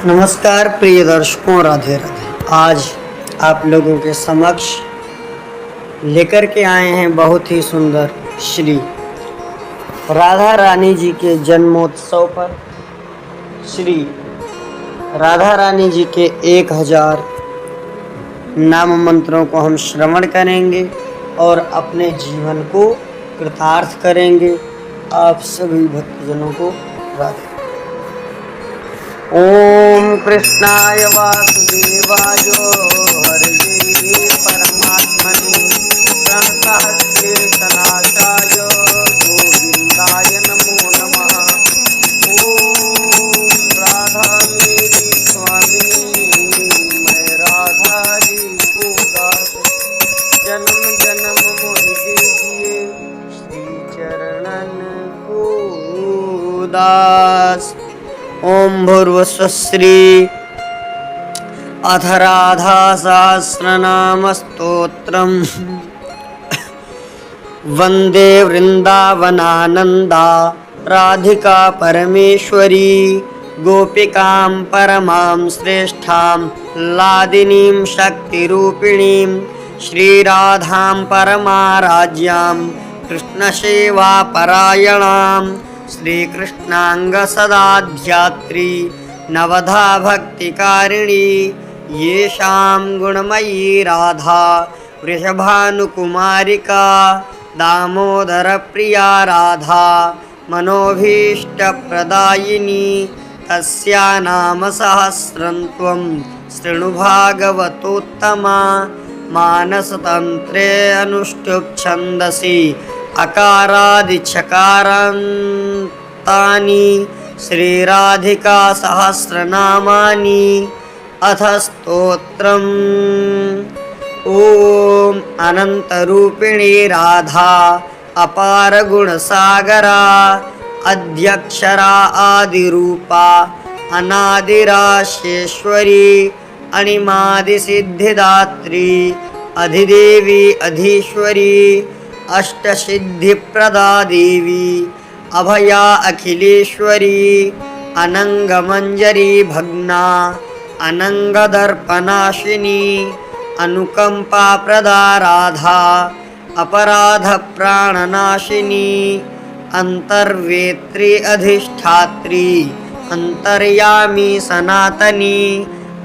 नमस्कार प्रिय दर्शकों, राधे राधे। आज आप लोगों के समक्ष लेकर के आए हैं बहुत ही सुंदर श्री राधा रानी जी के जन्मोत्सव पर श्री राधा रानी जी के 1000 नाम मंत्रों को हम श्रवण करेंगे और अपने जीवन को कृतार्थ करेंगे। आप सभी भक्तजनों को राधे। ओम कृष्णाय वासुदेवाय हरे परमात्मने प्रणतहस्तेशनाशाय गोविंदाय नमो नमः। ओम राधा मेरी स्वामी, मैं राधा जी को दास, जन्म जन्म मोहि दीजिए श्री चरणन को दास। ओम भूर्भुवस्सुः श्री अथ राधा सहस्रनाम स्तोत्रम् वंदे वृंदावनानंदा राधिका परमेश्वरी गोपिकां परमां श्रेष्ठां लादिनीं शक्तिरूपिणीं श्रीराधां परमाराज्यां कृष्णसेवापरायणां श्रीकृष्णांगसदाध्यात्री नवधा भक्तिकारिणी येषां गुणमयी राधा वृषभानुकुमारिका दामोदरप्रिया राधा मनोभीष्टप्रदायिनी तस्या नाम सहस्रं त्वं शृणु भागवतोत्तमा। मानसतन्त्रे अनुष्टुप् छन्दसि अकारादिच्छकारान्तानि श्रीराधिका सहस्रनामानि। अथ स्तोत्रम्। ओम अनंतरूपिणी राधा अपार गुणसागरा अध्यक्षरा आदिरूपा अनादिराशेश्वरी अणिमादिसिद्धिदात्री अधिदेवी अधीश्वरी अष्टसिद्धिप्रदा देवी अभया अखिलेश्वरी अनंगमंजरी भग्ना अनंगदर्पनाशिनी अनुकंपा प्रदा राधा अपराध प्राणनाशिनी अंतर्वेत्री अधिष्ठात्री अंतर्यामी सनातनी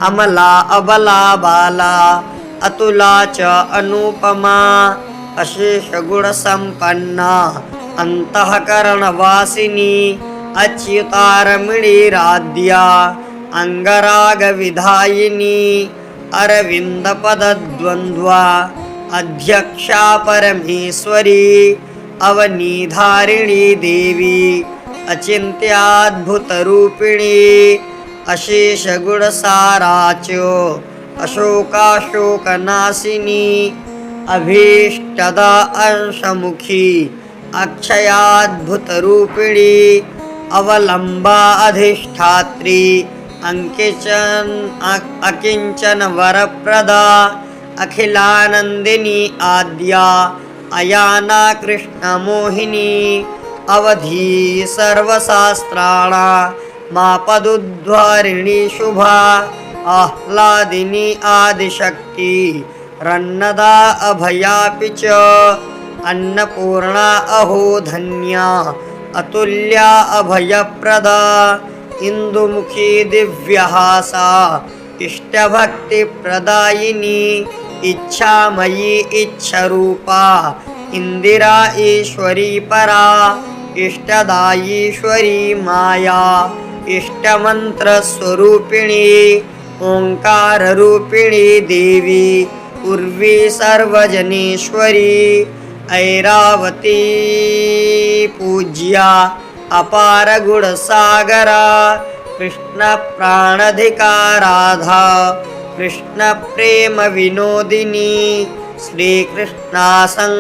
अमला अबला बाला अतुला च अनुपमा अशेष गुण संपन्ना अंतःकरणवासिनी अच्युतारमणी राध्या अंगराग विधायिनी अरविंद पदद्वंद्वा अध्यक्षा परमेश्वरी अवनीधारिणी देवी अचिंत्याद्भुतरूपिणी अशेष गुणसाराच्यो अशोकाशोकनाशिनी अभीष्टदा अंशमुखी अक्षयाद्भुतरूपिणी अवलंबा अधिष्ठात्री अकिंचन वरप्रदा अखिलानंदिनी आद्या अयाना कृष्णमोहिनी अवधी सर्वशास्त्राणा मापदुद्वारिणी शुभा आह्लादिनी आदिशक्ति रन्नदा अभयापि च अन्नपूर्णा अहो धन्या अतुल्या अभयप्रदा इंदुमुखी दिव्यहासा इष्टभक्तिप्रदायिनी इच्छामयी इच्छरूपा इंदिरा ईश्वरी परा इष्टदायीश्वरी माया इष्टमंत्रस्वरूपिणी ओंकाररूपिणी देवी उर्वी सर्वजनेश्वरी ऐरावती पूज्या अपार गुणसागरा कृष्ण प्राणधिका राधा कृष्ण प्रेम विनोदिनी श्री कृष्णासंग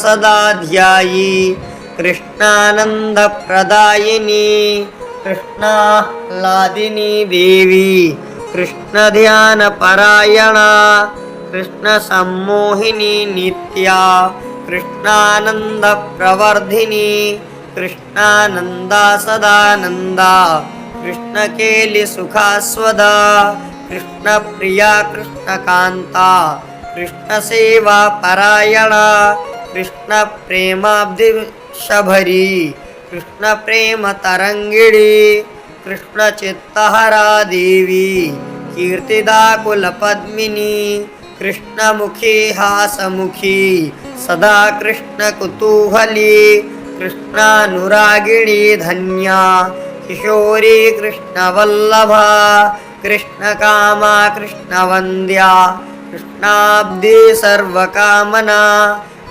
सदाध्यायी कृष्णानंद प्रदायिनी कृष्णाह्लादिनी देवी कृष्ण ध्यान परायणा कृष्ण सम्मोहिनी नित्या कृष्णानंद प्रवर्धिनी कृष्णानंदा सदानंदा कृष्ण केली सुखास्वदा कृष्ण प्रिया कृष्ण कांता कृष्ण सेवा परायणा कृष्ण प्रेमाब्धिशभरी कृष्ण प्रेम तरंगिणी कृष्ण चित्तहरा देवी कीर्तिदा कुलपद्मिनी कृष्णमुखी हासमुखी सदा कृष्ण कुतूहली कृष्णानुरागिणी धन्या किशोरी कृष्णवल्लभा कृष्णकामा कृष्णवन्द्या कृष्णाब्दी सर्वकामना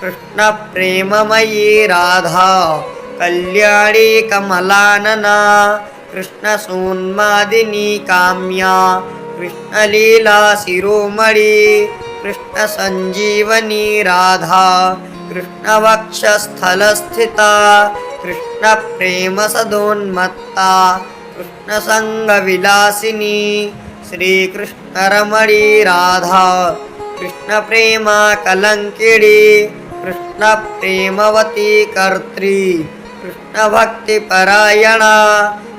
कृष्ण प्रेममयी राधा कल्याणी कमलानना कृष्ण सोन्मादिनी काम्या कृष्ण लीला शिरोमणि कृष्ण संजीवनी राधा कृष्ण वक्षस्थल स्थिता कृष्ण प्रेम सदोन्मत्ता कृष्ण संग विलासिनी श्री कृष्ण रमणी राधा कृष्ण प्रेमा कलंकिणी कृष्ण प्रेमवती कर्त्री कृष्ण भक्ति परायणा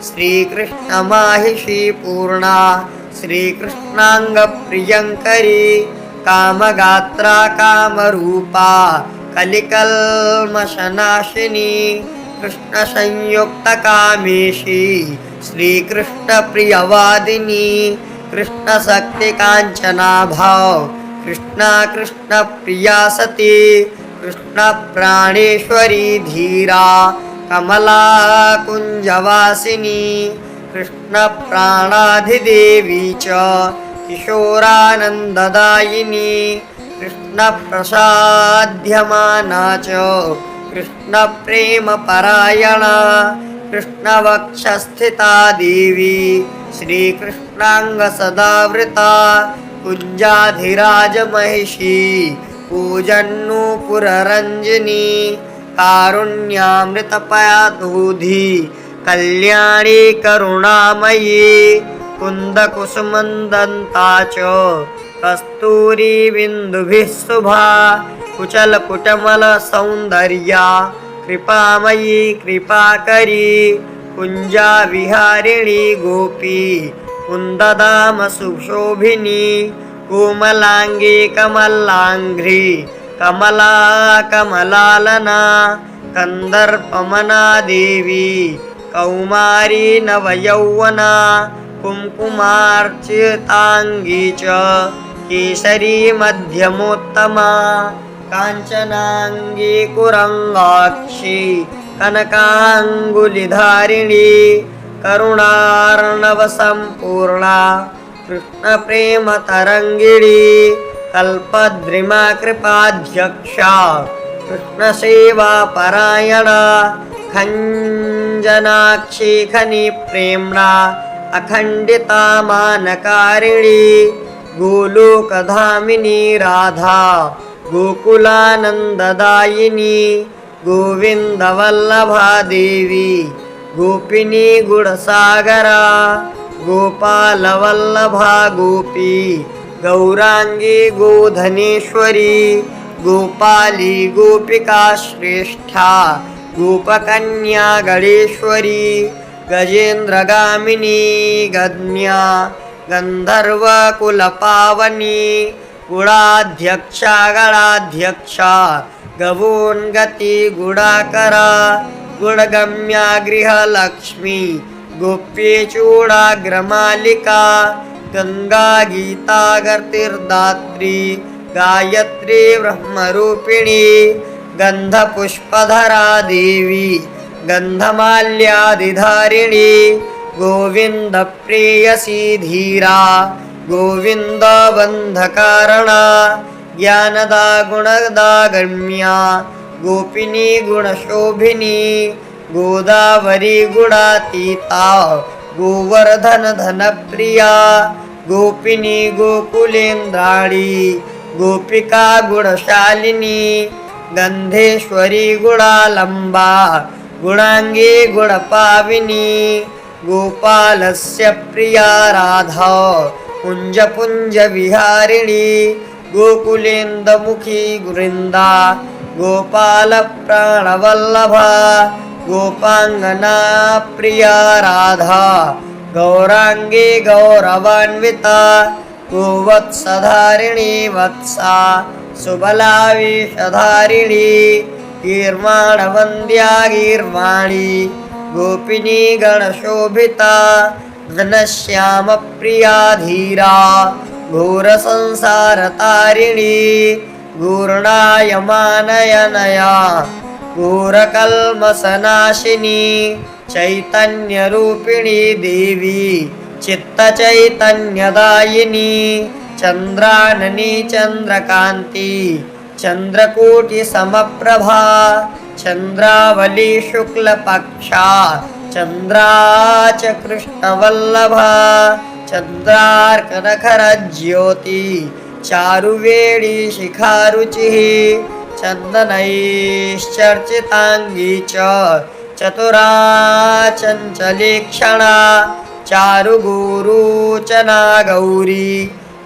श्री कृष्ण माहिषी पूर्णा श्री कृष्णांग प्रियंकरी कामगात्रा कामरूपा कलिकल्मषनाशिनी कृष्ण संयुक्त कामेशी श्री कृष्ण प्रियवादिनी कृष्ण शक्ति कांचना भाव कृष्णा कृष्ण प्रिया सती कृष्ण प्राणेश्वरी धीरा कमला कुंजवासिनी कृष्ण प्राणाधिदेवी च किशोरानंददायिनी कृष्ण प्रसाद्यमाना च कृष्ण प्रेम परायणा कृष्ण वक्षस्थिता देवी श्री कृष्णांग सदावृता कुंजाधिराज महिषी पूजन्नूपुर रंजनी कारुण्यामृतपयाधूधि कल्याणी करुणामयी कुन्दकुसुमन्दन्ता च कस्तूरी बिन्दुभिः शुभा कुचल कुटमल सौन्दर्या कृपामयी कृपाकरी कुंजा विहारिणी गोपी कुन्दधाम सुशोभिनी कोमलांगी कमलांघ्रि कमला कमलालना कंदर्पमना देवी कौमारी नवयौवना कुंकुमार्चितांगी च केसरी मध्यमोत्तमा कांचनांगी कुरंगाक्षी कनकांगुलिधारिणी करुणार्णव संपूर्णा कृष्ण प्रेम तरंगिणी कल्पद्रिमा कृपाध्यक्षा कृष्ण सेवा परायणा खंजनाक्षी खनि प्रेम्णा अखंडिता मानकारिणी गोलोकधामिनी राधा गोकुलानंददायिनी गोविंदवल्लभा देवी गोपिनी गुणसागरा गोपालवल्लभा गोपी गौरांगी गोधनेश्वरी गोपाली गोपिका श्रेष्ठा गोपकन्या गणेश्वरी गजेन्द्रगामिनी गद्म्या गंधर्व कुलपावनी गुणाध्यक्षा गणाध्यक्षा गवोन्गति गुणाकरा गुणगम्या गृहलक्ष्मी गोप्ये चूड़ाग्रमालिका गंगा गीता गर्तिर्दात्री गायत्री ब्रह्मरूपिणी गंधपुष्पधरा देवी गंधमाल्यादिधारिणी गोविंद प्रेयसी धीरा गोविंद बंधकारणा ज्ञानदा गुणदा गम्या गोपिनी गुणशोभिनी गोदावरी गुणातीता गोवर्धन धनप्रिया गोपिनी गोकुलेन्द्राणी गोपिका गुणशालिनी गंधेश्वरी गुणालंबा गुणांगी गुणपाविनी गोपालस्य प्रिया राधा कुंज पुंज विहारिणी गोकुलेन्दमुखी वृंदा गोपाल प्राणवल्लभा गोपांगना प्रिया राधा गौरांगी गौरवान्विता गोवत्सधारिणी वत्सा सुबला विषधारिणी गीर्वाणवन्द्या गीर्वाणी गोपिनी गणशोभिता घनश्याम प्रिया धीरा घोरसंसारतारिणी घूर्णायमानयनया घोरकल्मषनाशिनी चैतन्यरूपिणी देवी चित्तचैतन्यदायिनी चन्द्राननी चन्द्रकान्ति चन्द्रकोटिसमप्रभा चन्द्रावली शुक्लपक्षा चन्द्रा च कृष्णवल्लभा चन्द्रार्कनखरज्योति चारुवेणी शिखारुचिः चन्दनैश्चर्चिताङ्गी च चतुरा चञ्चलीक्षणा चारुगुरुचना गौरी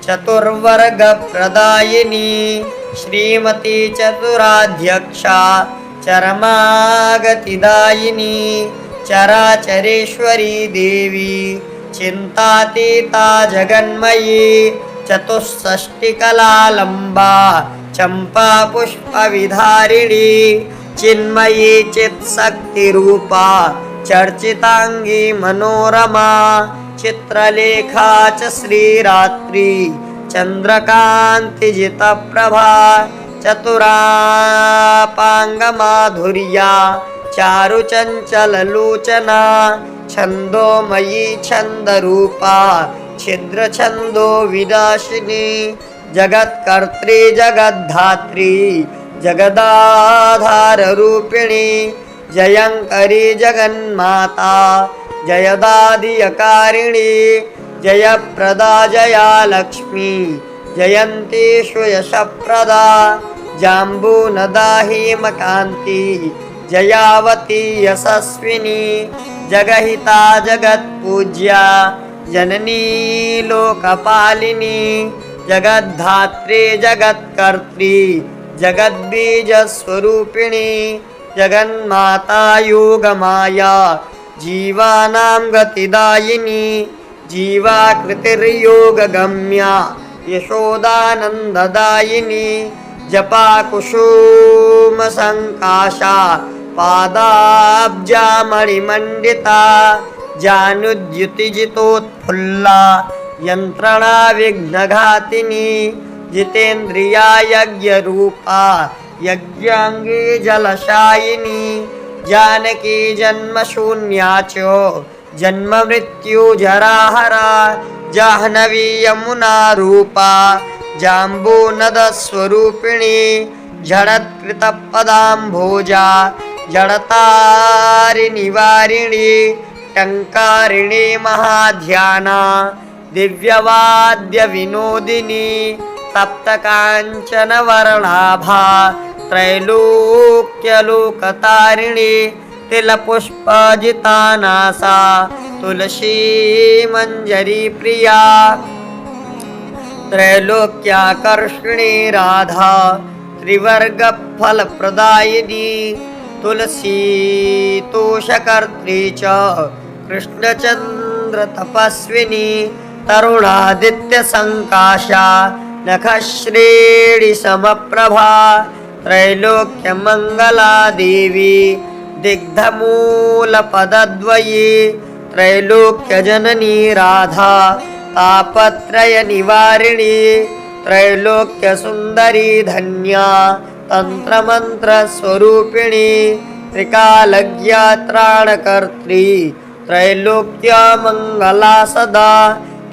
चतुर्वर्गप्रदायिनी श्रीमती चतुराध्यक्षा चरमागतिदायिनी चराचरेश्वरी देवी चिन्तातीता जगन्मयी चतुष्षष्टिकलालम्बा चंपा पुष्पविधारिणी चिन्मयी चित्शक्तिरूपा चर्चितांगी मनोरमा चित्रलेखा च श्रीरात्रि चंद्रकांतिजितप्रभा चतुरापांगमाधुर्या चारुचंचललोचना छंदोमयी छंदरूपा छिद्रछंदो विदाशिनी जगत्कर्त्री जगद्धात्री जगदाधाररूपिणी जयंकरी जगन्माता जयदादियकारिणी जयप्रदा जया लक्ष्मी जयंती श्वयशप्रदा जाम्बूनदा हेमकान्ति जयावती यशस्विनी जगहिता जगत्पूज्या जननी लोकपालिनी जगद्धात्री जगत्कर्त्री जगद्बीजस्वरूपिणी जगन्माता योगमाया जीवानां गतिदायिनी जीवाकृतिर्योगगम्या यशोदानन्ददायिनी जपा कुसुमसङ्काशा पादाब्जामणिमण्डिता जानुद्युतिजितोत्फुल्ला यंत्रणा विघ्नघातिनी जितेन्द्रिया यज्ञरूपा यज्ञांगी जलशायिनी जानकी जन्मशून्या च जन्म मृत्यु जराहरा जाह्नवी यमुना रूपा जाम्बूनदस्वरूपिणी झड़त्कृतपदाम्भोजा जड़तारिनिवारिणी टंकारिणी महाध्याना दिव्यवाद्य विनोदिनी तप्तकांचन वर्णाभा त्रैलोक्यलोकतारिणी तिलपुष्पजितानासा तुलसी मंजरी प्रिया त्रैलोक्याकर्षिणी राधा त्रिवर्ग फल प्रदायिनी तुलसी तोषकर्त्री च कृष्णचंद्र तपस्विनी तरुणादित्य संकाशा नखश्रेणी समप्रभा त्रैलोक्य मंगला देवी दिग्धमूलपदद्वयी त्रैलोक्य जननी राधा तापत्रय निवारिणी त्रैलोक्य सुंदरी धन्या तंत्रमंत्र स्वरूपिणी त्रिकालज्ञा त्राणकर्त्री त्रैलोक्य मंगला सदा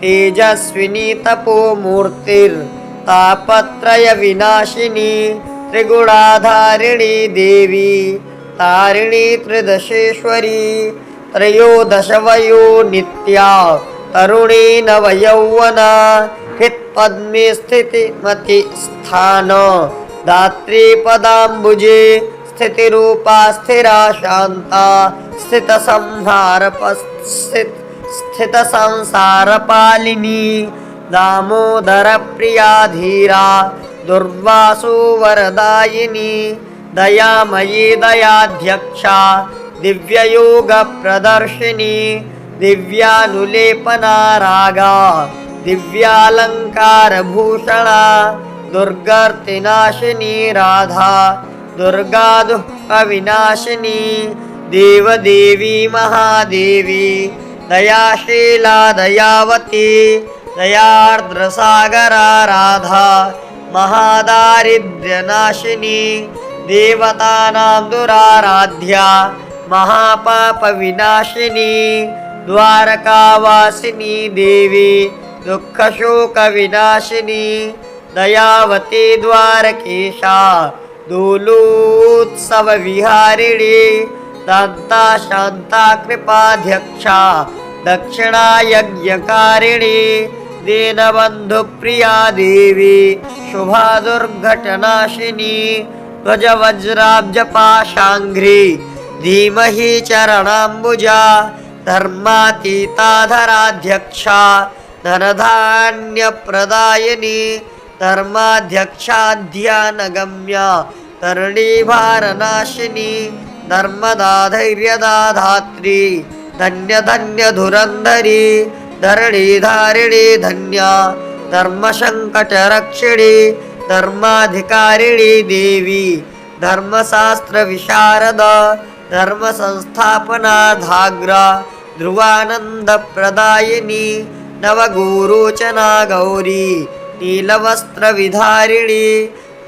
तेजस्विनी तपोमूर्तिर्तापत्रय विनाशिनी त्रिगुणाधारिणी देवी तारिणी त्रिदशेश्वरी त्रयोदशवयो नित्या तरुणी नवयौवना हितपद्मे स्थितिमति स्थान दात्री पदाम्बुजे स्थितिरूपा स्थिरा शांता स्थित संसारपालिनी दामोदर प्रिया धीरा दुर्वासु वरदायिनी दयामयी दयाध्यक्षा दिव्ययोग प्रदर्शिनी दिव्यानुलेपना रागा दिव्यालंकार भूषणा दुर्गर्तिनाशिनी राधा दुर्गा दुःख विनाशिनी देवदेवी महादेवी दयाशीला दयावती दयार्द्रसागरा राधा महादारिद्र्यनाशिनी देवतानां दुराराध्या महापापविनाशिनी द्वारकावासिनी देवी दुःखशोकविनाशिनी दयावती द्वारकेशा दोलोत्सवविहारिणी दान्ता शान्ता कृपाध्यक्षा दक्षिणा यज्ञकारिणी दीनबन्धुप्रिया देवी शुभा दुर्घटनाशिनी ध्वजवज्राब्जपाशाङ्घ्रि धीमहि चरणाम्बुजा धर्मातीताधराध्यक्षा धनधान्यप्रदायिनी धर्माध्यक्षाध्यानगम्या तरणीभारनाशिनी धर्मदा धैर्यदाधात्री धन्य धन्य धुरंधरी धरणीधारिणी धन्या धर्मसंकटरक्षिणी धर्माधिकारिणी देवी धर्मशास्त्र विशारद धर्मसंस्थापना धाग्रा ध्रुवानंद प्रदायिनी नवगुरुचना गौरी नीलवस्त्र विधारिणी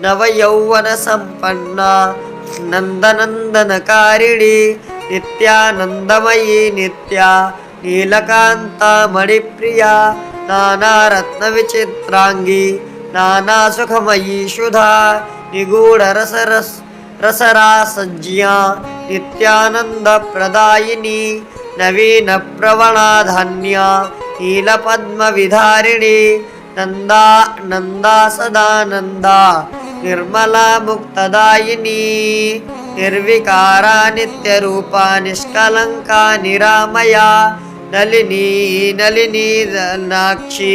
नवयौवन संपन्ना नंदनंदनकारिणी नित्यानंदमयी नित्या नीलकांता मणिप्रिया नानारत्नविचित्रांगी नानासुखमयी शुधा निगूढ रसरासज्ञा नित्यानंद प्रदायिनी नवीन प्रवणा धन्या नीलपद्मविधारिणी नंदा नंदा सदानंदा निर्मला मुक्तदायिनी निर्विकारा नित्यरूपा निष्कलंका निरामया नलिनी नलिनी नाक्षी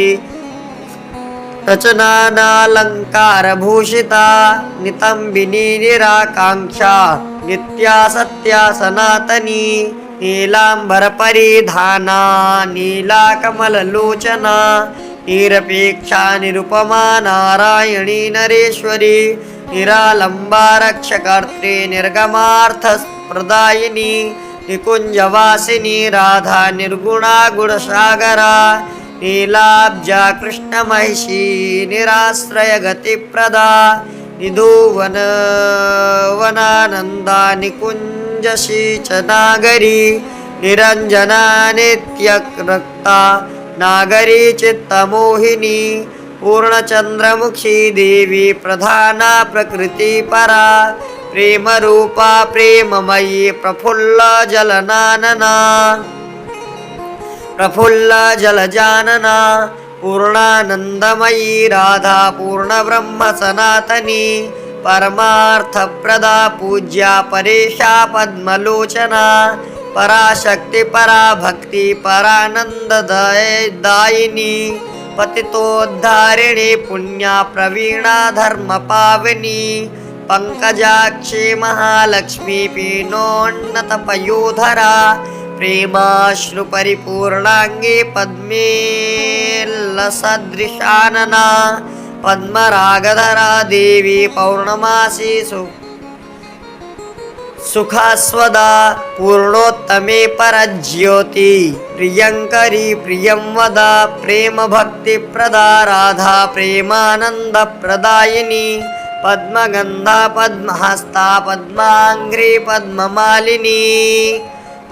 रचनानालंकार भूषिता नितंबिनी निराकांक्षा नित्या सत्या सनातनी नीलांबर परिधाना नीला कमललोचना निरपेक्षा निरुपमा नारायणी नरेश्वरी निरालंबा रक्षकर्त्री निर्गमार्थ प्रदायिनी निकुंजवासिनी राधा निर्गुणा गुणसागरा नीलाब्जा कृष्णमहिषी निराश्रय गतिप्रदा निधुवन वनानंदा निकुंजशीचनागरी निरंजना नित्यरक्ता नागरी चित्तमोहिनी पूर्णचंद्रमुखी देवी प्रधाना प्रकृति परा प्रेम रूपा प्रेममयी प्रफुल्ल जलनानना प्रफुल्ल जलजानना पूर्णानंदमयी राधा पूर्ण ब्रह्म सनातनी परमार्थप्रदा पूज्या परेशा पद्मलोचना पराशक्ति परा भक्ति परानंद दायिनी पतितोद्धारिणी पुण्या प्रवीणा धर्म पावनी पंकजाक्षी महालक्ष्मी पीनोन्नत पयोधरा प्रेमाश्रु परिपूर्णांगी पद्मेल्लसदृशानना पद्मरागधरा देवी पौर्णमासी सुखास्वदा पूर्णोत्तमे परज्योति प्रियंकरी प्रियं वदा प्रेम भक्ति प्रदा राधा प्रेमानंद प्रदायिनी पद्मगंधा पद्महस्ता पद्मांघ्रि पद्ममालिनी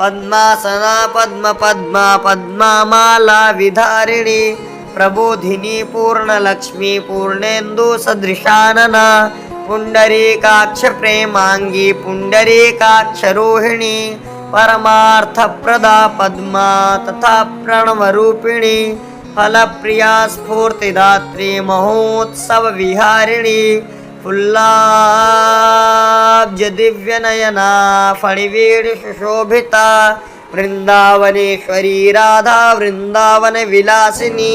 पद्मासना पद्मा पद्मामाला विधारिणी प्रबोधिनी पूर्णलक्ष्मी पूर्णेन्दु सदृशानना पुंडरीकाक्ष प्रेमांगी पुंडरीकाक्ष रोहिणी परमार्थप्रदा पद्मा तथा प्रणवरूपिणी फलप्रिया स्फूर्तिदात्री महोत्सव विहारिणी फुल्लाब्ज दिव्यनयना फणिवीर सुशोभिता वृंदावनेश्वरी राधा वृंदावन विलासिनी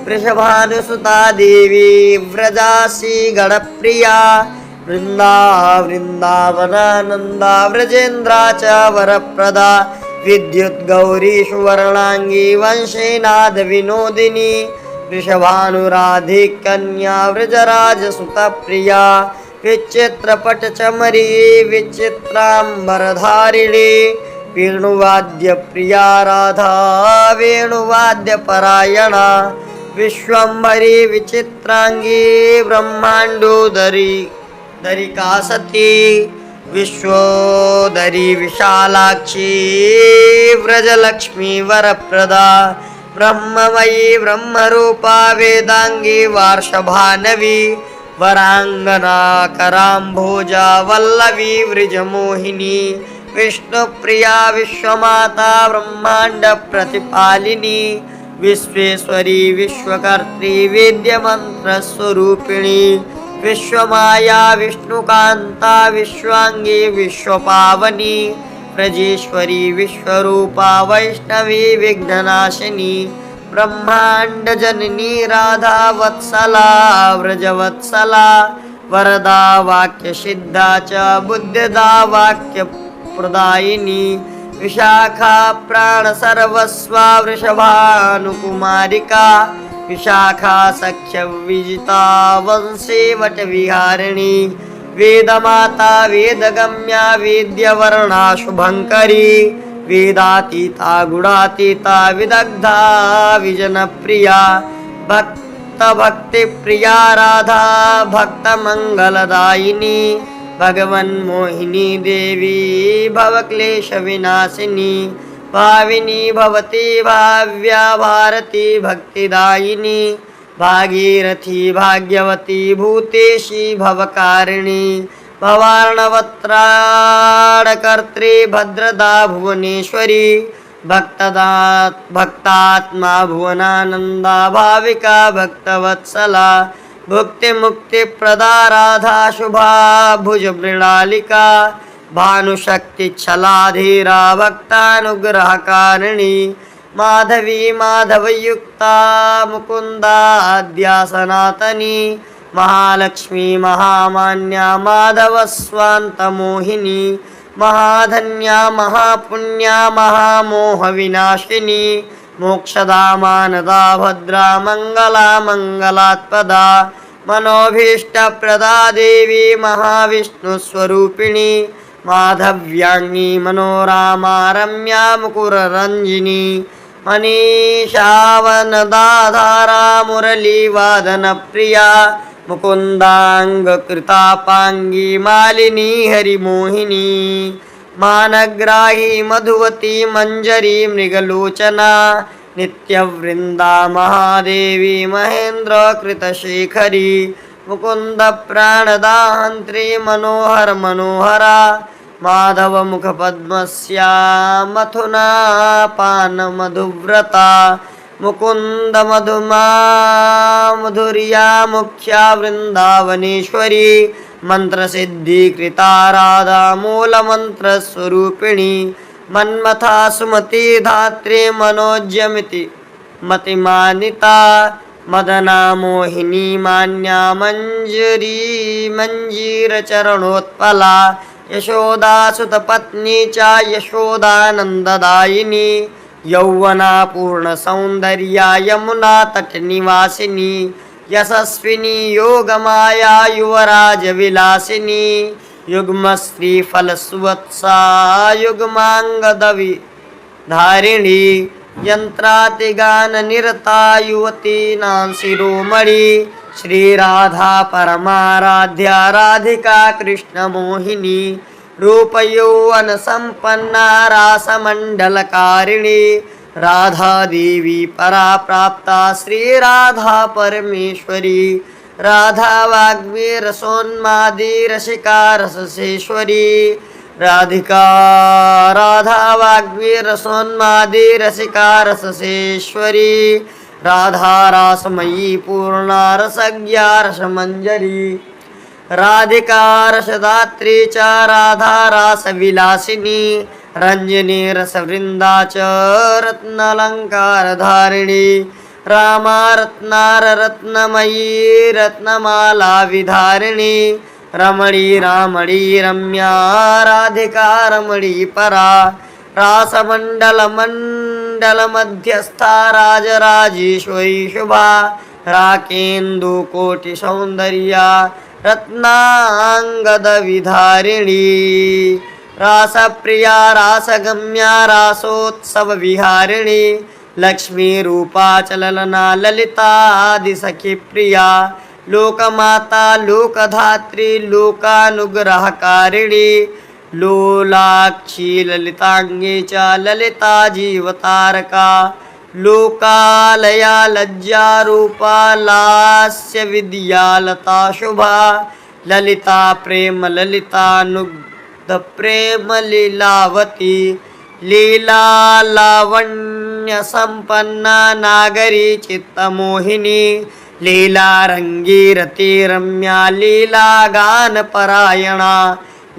वृषभानुसुता देवी व्रजासी गणप्रिया वृन्दावनानन्दा व्रजेन्द्रा च वरप्रदा विद्युद्गौरी सुवर्णाङ्गी वंशेनाद विनोदिनी वृषभानुराधि कन्या व्रजराजसुतप्रिया विचित्रपटचमरी विचित्राम्बरधारिणी वेणुवाद्यप्रिया राधा वेणुवाद्यपरायणा विश्वम्भरी विचित्रांगी ब्रह्मांडोदरी दरिका सती विश्वोदरी विशालाक्षी व्रजलक्ष्मी वरप्रदा ब्रह्ममयी ब्रह्मरूपा वेदांगी वार्षभानवी वरांगना कराम्भोजा वल्लवी वृजमोहिनी विष्णुप्रिया विश्वमाता ब्रह्मांड प्रतिपालिनी विश्वेश्वरी विश्वकर्त्री वेद्यमन्त्रस्वरूपिणी विश्वमाया विष्णुकान्ता विश्वांगी विश्वपावनी व्रजेश्वरी विश्वरूपा वैष्णवी विघ्ननाशिनी ब्रह्मांड जननी राधा वत्सला व्रजवत्सला वरदा वाक्यसिद्धा च बुद्धिदा वाक्यप्रदायिनी विशाखा प्राण सर्वस्वा वृषभानुकुमारिका विशाखा सख्य विजिता वंशे वटविहारिणी वेदमाता वेदगम्या वेद्यवर्णा शुभंकरी वेदातीता गुणातीता विदग्धा विजनप्रिया भक्त भक्ति प्रिया राधा भक्त मंगलदायिनी भगवन्मोहिनी देवी भवक्लेश विनाशिनी भाविनी भवती भाव्या भारती भक्तिदायिनी भागीरथी भाग्यवती भूतेशी भवकारिणी भवार्णवत्राणकर्त्री भद्रदा भुवनेश्वरी भक्तात्मा भुवनानंदा भाविका भक्तवत्सला भुक्ति मुक्ति प्रदा राधा शुभा भुज मृणालिका भानुशक्ति छलाधीरा भक्तानुग्रहकारिणी माधवी माधवयुक्ता मुकुंदा आद्या सनातनी महालक्ष्मी महामान्या माधव स्वांत मोहिनी महाधन्या महापुण्या महामोह विनाशिनी मोक्षदा मानदा भद्रा मंगला मंगलात्पदा मनोभीष्ट प्रदा देवी महाविष्णुस्वरूपिणी माधव्यांगी मनोरामा रम्या मुकुररंजिनी मनीषा वनदाधारा मुरली वादन प्रिया मुकुंदांग कृतापांगी मालिनी हरिमोहिनी मानग्राही मधुवती मंजरी मृगलोचना नित्यवृंदा महादेवी महेंद्र कृतशेखरी मुकुंद प्राणदाहंत्री मनोहर मनोहरा माधव मुख पद्मस्या मथुना पान मधुव्रता मुकुंद मधुमा मधुरिया मुख्या वृंदावनेश्वरी मंत्र सिद्धि कृता राधा मूल मंत्र स्वरूपिणी मन्मथा सुमति धात्री मनोज्यमिति मतिमानिता मदना मोहिनी मान्या मंजरी मंजीर चरणोत्पला यशोदा सुत पत्नी चा यशोदानंददायिनी यौवना पूर्ण सौंदर्या यमुना तट निवासिनी यशस्विनी योगमाया युवराज विलासिनी युग्म स्त्री फल सुवत्सा युग्मांगदवि धारिणी यंत्रातिगान निरता युवती नांशिरोमणि श्री राधा परमाराध्या राधिका कृष्ण मोहिनी रूप यौवन संपन्ना रास मंडलकारिणी राधा देवी परा प्राप्ता श्री राधा परमेश्वरी राधा वाग्मी रसोन्मादी रसिका रससेश्वरी राधिका राधा वाग्मी रसोन्मादी रसिका रससेश्वरी राधा रासमयी पूर्णा रसज्ञा रसमंजरी राधिका रसदात्री च राधा रास विलासिनी रंजनी रसवृंदा च रत्नालंकार धारिणी रामा रत्नार रत्नमयी रत्नमाला विधारिणी रमणी रामणी रम्या राधिका रमणी परा रासमंडल मंडल मध्यस्था राजराजेश्वरी शुभा राकेन्दु कोटि सौंदर्या रत्नांगद विधारिणी रासप्रिया रासगम्या रासोत्सव विहारिणी लक्ष्मी रूपा चललना ललिता आदि सखी प्रिया लोकमाता लोकधात्री लोकानुग्रहकारिणी लोलाक्षी ललितांगी च ललिता जीवतारका लोकालया लज्जा रूपा लास्य विद्यालता शुभा ललिता प्रेम ललितानुग्ध प्रेम लीलावती लीला लावण्य संपन्ना नागरी चित्तमोहिनी लीला रंगीरती रम्या लीला गान परायणा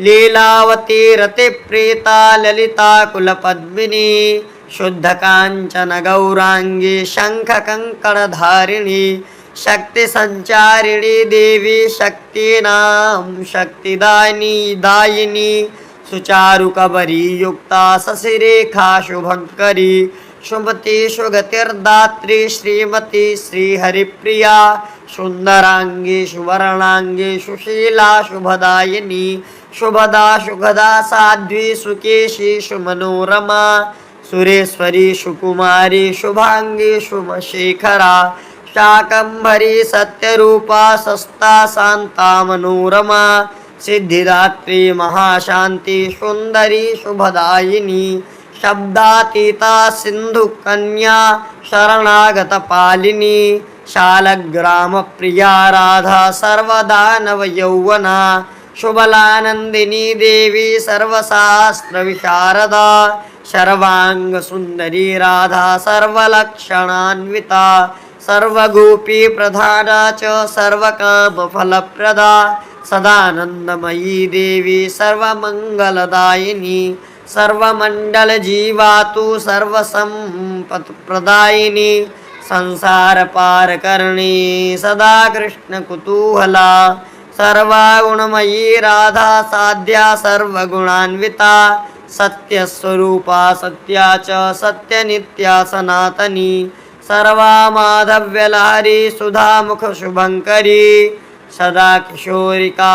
लीलावती रति प्रीता ललिता कुलपद्मिनी शुद्ध कांचन गौरांगी शंख कंकण धारिणी शक्ति संचारिणी देवी शक्तीनां शक्तिदायिनी दायिनी सुचारु कबरी युक्ता शशिरेखा शुभंकरी शुभति सुगतिर्दात्री श्रीमती श्रीहरिप्रिया सुंदरांगी सुवर्णांगी सुशीला शुभदायिनी शुभदा सुखदा साध्वी सुकेशी सुमनोरमा सुरेश्वरी सुकुमारी शुभांगी शुभशेखरा शाकंभरी सत्यरूपा सस्ता शांता मनोरमा सिद्धिदात्री महाशांति सुंदरी शुभदायिनी शब्दातीता सिंधु कन्या शरणागत पालिनी शालग्राम प्रिया राधा सर्वदानव यौवना शुभलानंदिनी देवी सर्वशास्त्र विशारदा सर्वांग सुंदरी राधा सर्वलक्षणान्विता सर्वगोपी प्रधाना च सर्वकाम फलप्रदा सदानंदमयी देवी सर्वमंगलदायिनी सर्वमंडल जीवातु सर्वसंपत् प्रदायिनी संसार पार करणी सदा कृष्ण कुतूहला सर्वगुणमयी राधा साध्या सर्वगुणान्विता सत्यस्वरूपा सत्या च सत्यनित्या सनातनी सर्वा माधव्यलहरी सुधामुख शुभंकरी सदा किशोरिका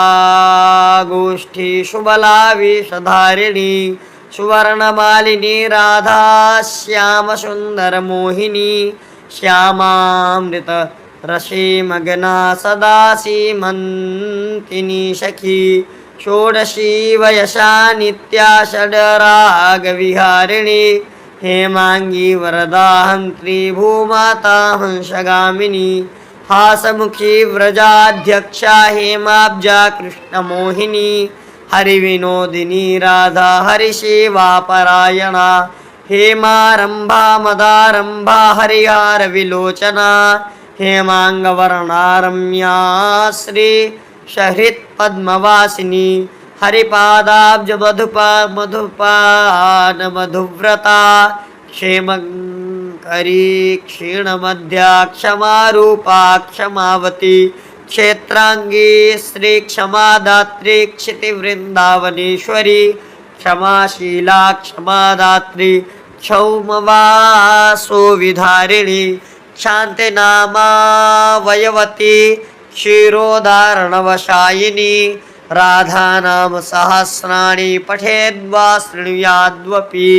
गोष्ठी शुभला विषधारिणी सुवर्णमालिनी राधा श्याम सुंदर मोहिनी श्यामामृत रसे मग्ना सदा सीमंतिनी सखी षोडशी वयसा नित्या षड्राग विहारिणी हेमांगी वरदाहंत्री भूमाता हंसगामिनी हासमुखी व्रजाध्यक्षा हेमाब्जा कृष्णमोहिनी हरिविनोदिनी राधा हरिसेवा परायणा हेमारंभा मदारंभा हरिहार विलोचना हेमांगवर्णा रम्या श्री शहृत् पद्मवासिनी हरिपादाब्ज मधुपा मधुपान मधुव्रता क्षेमकरी क्षीणमध्या क्षमारूपा क्षमावती क्षेत्रांगी श्री क्षमादात्री क्षितिवृंदावनेश्वरी क्षमाशीला क्षमादात्री क्षौमवासो विधारिणी शांतिनामा वयवती क्षीरोदारणवशायिनी राधा नाम सहस्राणि पठेद्वा शृणुयाद्वपि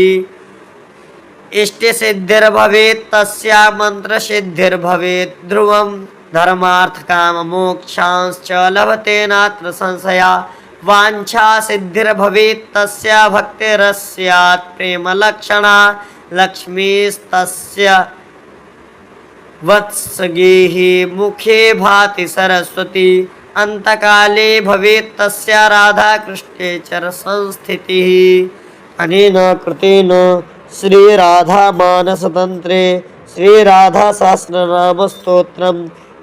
इष्टसिद्धिर्भवेत् तस्या मंत्रसिद्धिर्भवेत् ध्रुवं धर्मार्थकाममोक्षांश्च लभते नात्र संशया वाञ्छा सिद्धिर्भवेत् तस्या भक्तिरस्यात् प्रेमलक्षणा लक्ष्मीस्तस्य वत्सगेहि मुखे भाति सरस्वती अंतकाले भवेत् तस्या राधा कृष्णे चर संस्थितिः अनेन कृतेन श्री राधा मानस तंत्रे श्री राधा सहस्रनाम स्तोत्रम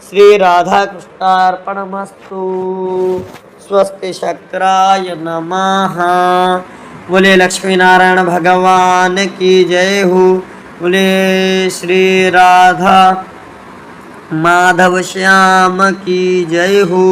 श्री राधा कृष्णार्पणमस्तु। स्वस्ति शक्राय नमः। बोले लक्ष्मी नारायण भगवान की जय हो। बोले श्री राधा माधव श्याम की जय हो।